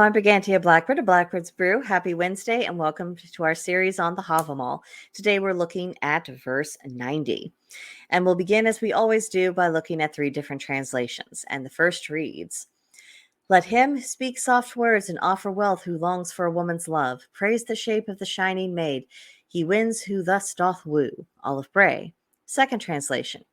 I'm Brigantia Blackbird of Blackbird's Brew. Happy Wednesday and welcome to our series on the Havamal. Today we're looking at verse 90. And we'll begin as we always do by looking at 3 different translations. And the first reads, "Let him speak soft words and offer wealth who longs for a woman's love. Praise the shape of the shining maid. He wins who thus doth woo." Olive Bray. Second translation.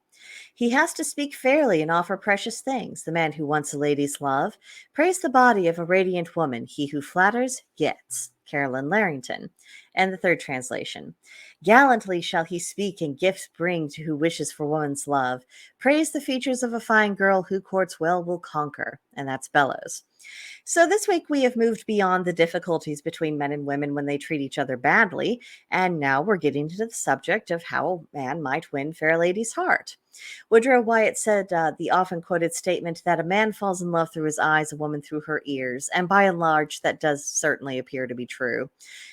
"He has to speak fairly and offer precious things. The man who wants a lady's love. Praise the body of a radiant woman. He who flatters gets." Carolyn Larrington. And the third translation. "Gallantly shall he speak and gifts bring to who wishes for woman's love. Praise the features of a fine girl who courts well will conquer." And that's Bellows. So this week we have moved beyond the difficulties between men and women when they treat each other badly, and now we're getting to the subject of how a man might win fair lady's heart. Woodrow Wyatt said the often quoted statement that a man falls in love through his eyes, a woman through her ears, and by and large that does certainly appear to be true.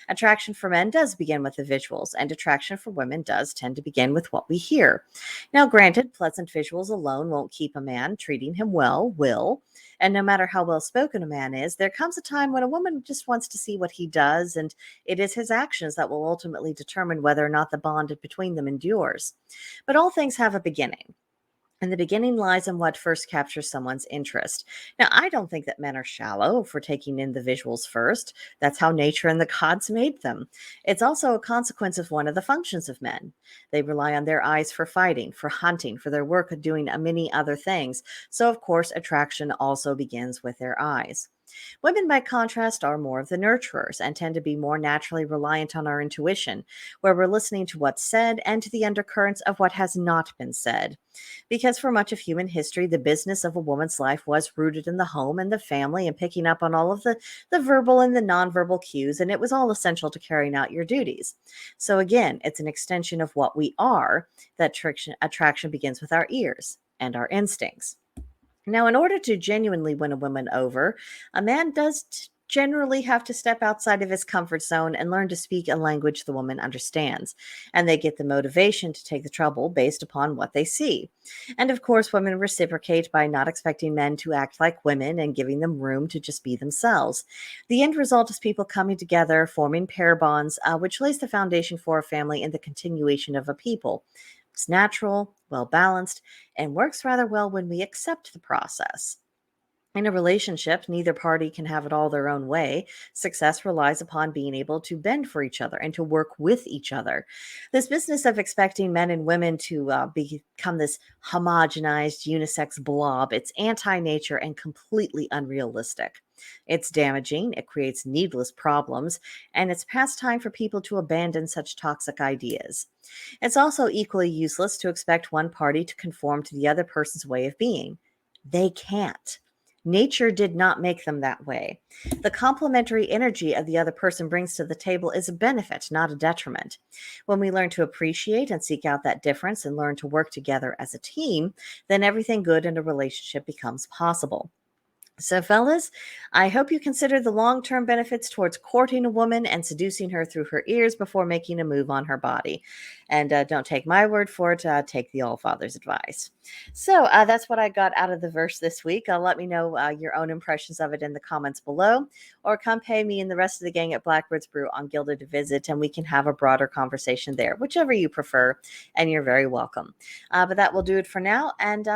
Attraction for men does begin with the visuals, and attraction for women does tend to begin with what we hear. Now granted, pleasant visuals alone won't keep a man. Treating him well will. And no matter how well spoken a man is, there comes a time when a woman just wants to see what he does, and it is his actions that will ultimately determine whether or not the bond between them endures. But all things have a beginning. And the beginning lies in what first captures someone's interest. Now, I don't think that men are shallow for taking in the visuals first. That's how nature and the gods made them. It's also a consequence of one of the functions of men. They rely on their eyes for fighting, for hunting, for their work of doing many other things. So, of course, attraction also begins with their eyes. Women, by contrast, are more of the nurturers and tend to be more naturally reliant on our intuition, where we're listening to what's said and to the undercurrents of what has not been said. Because for much of human history, the business of a woman's life was rooted in the home and the family and picking up on all of the verbal and the nonverbal cues, and it was all essential to carrying out your duties. So again, it's an extension of what we are that attraction begins with our ears and our instincts. Now, in order to genuinely win a woman over, a man does generally have to step outside of his comfort zone and learn to speak a language the woman understands. And they get the motivation to take the trouble based upon what they see. And of course, women reciprocate by not expecting men to act like women and giving them room to just be themselves. The end result is people coming together, forming pair bonds, which lays the foundation for a family and the continuation of a people. It's natural, well-balanced, and works rather well when we accept the process. In a relationship, neither party can have it all their own way. Success relies upon being able to bend for each other and to work with each other. This business of expecting men and women to become this homogenized unisex blob, it's anti-nature and completely unrealistic. It's damaging, it creates needless problems, and it's past time for people to abandon such toxic ideas. It's also equally useless to expect one party to conform to the other person's way of being. They can't. Nature did not make them that way. The complementary energy of the other person brings to the table is a benefit, not a detriment. When we learn to appreciate and seek out that difference and learn to work together as a team, then everything good in a relationship becomes possible. So, fellas, I hope you consider the long-term benefits towards courting a woman and seducing her through her ears before making a move on her body. And don't take my word for it, take the All-Father's advice. So that's what I got out of the verse this week. Let me know your own impressions of it in the comments below, or come pay me and the rest of the gang at Blackbird's Brew on Gilded a visit, and we can have a broader conversation there, whichever you prefer, and you're very welcome. But that will do it for now, and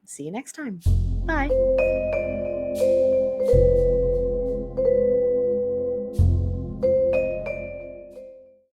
see you next time. Bye.